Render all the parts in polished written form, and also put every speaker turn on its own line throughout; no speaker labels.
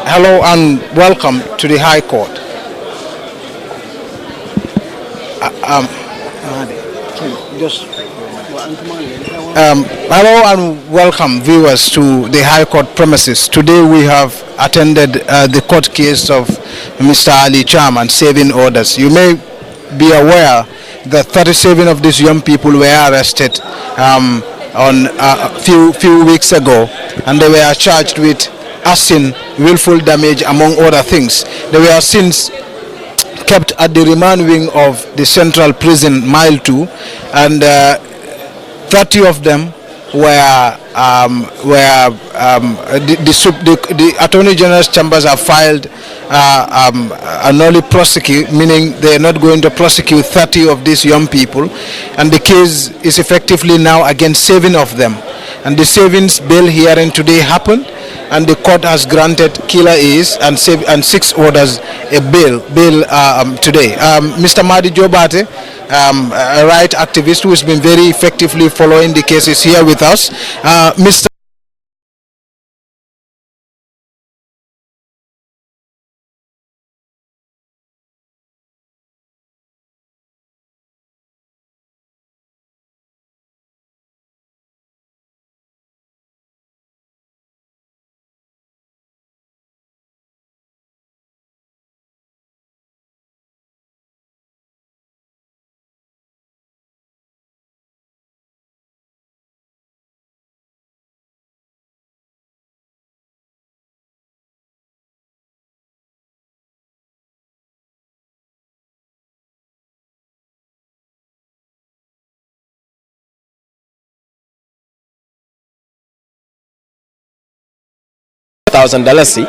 Hello and welcome to the High Court. Hello and welcome viewers to the High Court premises. Today we have attended the court case of Mr. Ali Cham and saving orders. You may be aware that 37 of these young people were arrested on a few weeks ago, and they were charged with arson, willful damage, among other things. They were since kept at the remand wing of the Central Prison, Mile 2, and 30 of them were the Attorney General's chambers have filed a nulli prosecute, meaning they are not going to prosecute 30 of these young people, and the case is effectively now against 7 of them. And the savings bail hearing today happened, and the court has granted killer A's and 6 orders a bail today. Mr. Madi Jobate, a right activist who has been very effectively following the case, is here with us. Mr.
$1,000.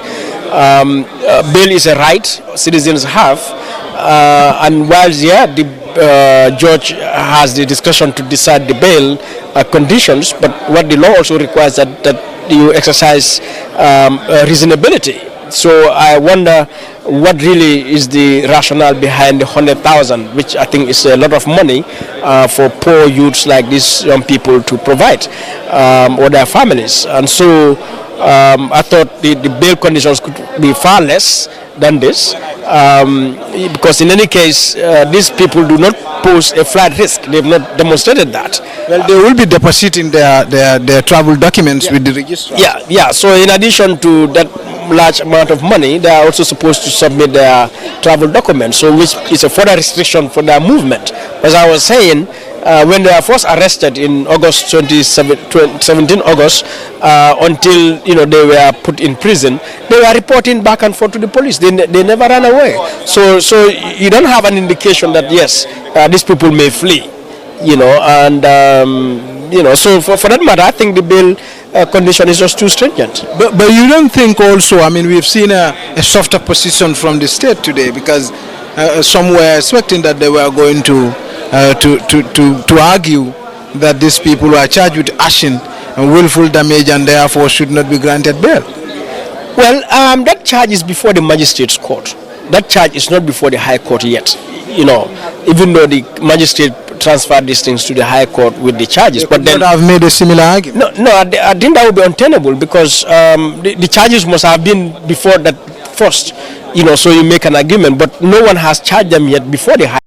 Bail is a right citizens have, and while the judge has the discretion to decide the bail conditions, but what the law also requires that you exercise reasonability. So I wonder what really is the rationale behind the 100,000, which I think is a lot of money for poor youths like these young people to provide or their families. And so I thought the bail conditions could be far less than this, because in any case, these people do not pose a flight risk. They have not demonstrated that.
Well, they will be depositing their travel documents with the registrar.
Yeah. So in addition to that large amount of money, they are also supposed to submit their travel documents, so which is a further restriction for their movement. As I was saying, when they were first arrested in August 17 August, until they were put in prison, they were reporting back and forth to the police. They never ran away. So you don't have an indication that yes, these people may flee. And so for that matter, I think the bail condition is just too stringent.
But you don't think also, I mean, we've seen a softer position from the state today, because some were expecting that they were going to argue that these people were charged with arson and willful damage and therefore should not be granted bail.
Well, that charge is before the magistrate's court. That charge is not before the High Court yet. Even though the magistrate transferred these things to the High Court with the charges,
but then I've made a similar argument.
No, I think that would be untenable, because the charges must have been before that first. So you make an argument, but no one has charged them yet before the High.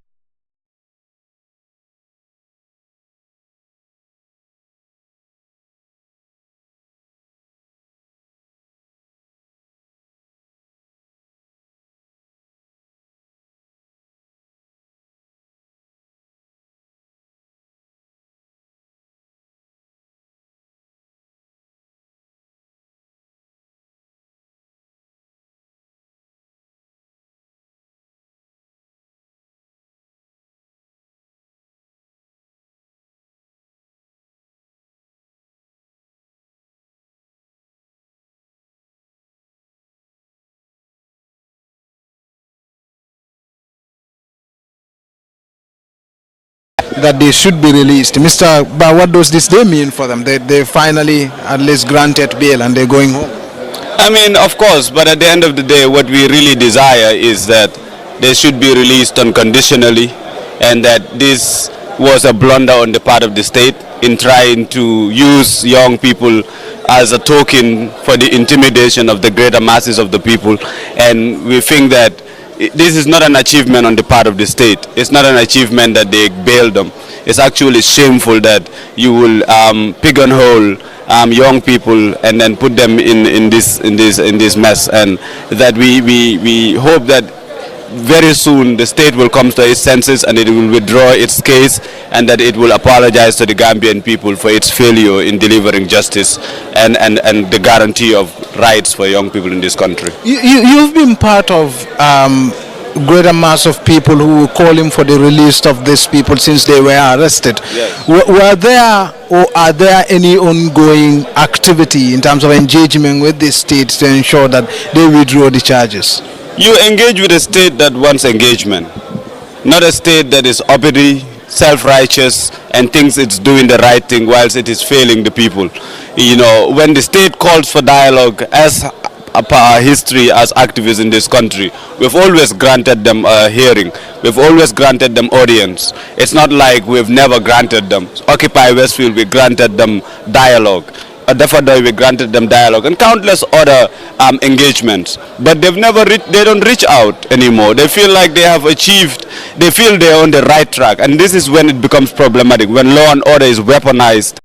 That they should be released. Mr. Ba, what does this day mean for them? They finally at least granted bail and they're going home.
I mean, of course, but at the end of the day, what we really desire is that they should be released unconditionally, and that this was a blunder on the part of the state in trying to use young people as a token for the intimidation of the greater masses of the people. And we think that this is not an achievement on the part of the state. It's not an achievement that they bailed them. It's actually shameful that you will pigeonhole young people and then put them in this mess. And that we hope that very soon the state will come to its senses and it will withdraw its case, and that it will apologize to the Gambian people for its failure in delivering justice and the guarantee of rights for young people in this country.
You've been part of greater mass of people who were calling for the release of these people since they were arrested.
Yes.
Were there or are there any ongoing activity in terms of engagement with the states to ensure that they withdraw the charges?
You engage with a state that wants engagement, not a state that is uppity, self-righteous, and thinks it's doing the right thing whilst it is failing the people. You know, when the state calls for dialogue, as our history as activists in this country, we've always granted them a hearing. We've always granted them audience. It's not like we've never granted them. Occupy Westfield, we granted them dialogue. D100, we granted them dialogue and countless other engagements, but they don't reach out anymore. They feel like they have achieved, they feel they're on the right track, and this is when it becomes problematic, when law and order is weaponized.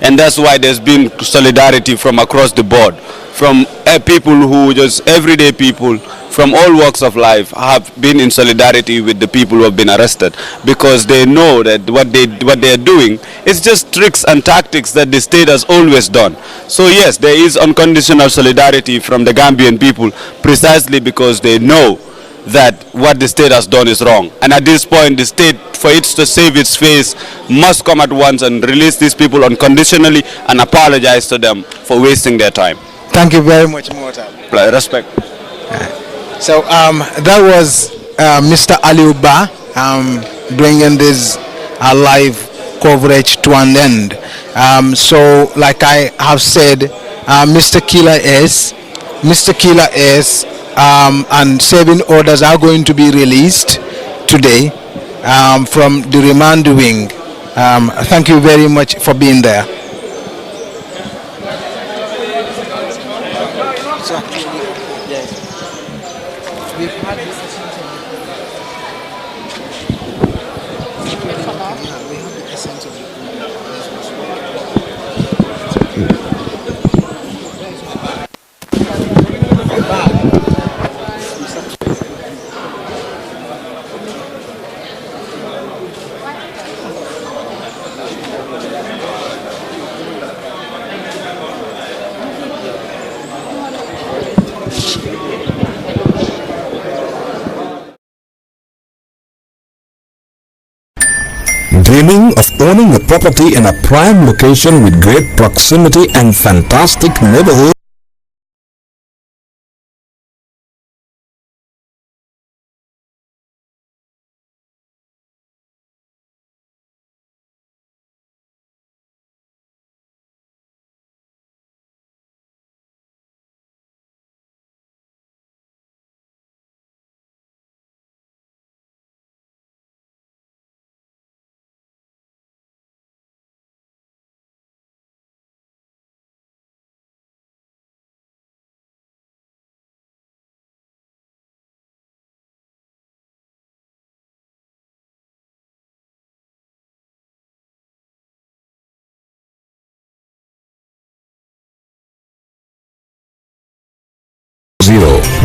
And that's why there's been solidarity from across the board, from people who just everyday people from all walks of life have been in solidarity with the people who have been arrested, because they know that what they are doing is just tricks and tactics that the state has always done. So yes, there is unconditional solidarity from the Gambian people, precisely because they know that what the state has done is wrong. And at this point, the state, for it to save its face, must come at once and release these people unconditionally and apologize to them for wasting their time.
Thank you very much, Mortal.
Respect.
So that was Mr. Aliuba bringing this live coverage to an end. So like I have said, Mr. Killa is and 7 orders are going to be released today from the remand wing. Thank you very much for being there.
Dreaming of owning a property in a prime location with great proximity and fantastic neighborhood?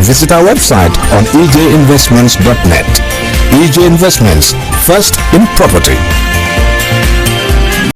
Visit our website on ejinvestments.net. EJ Investments, first in property.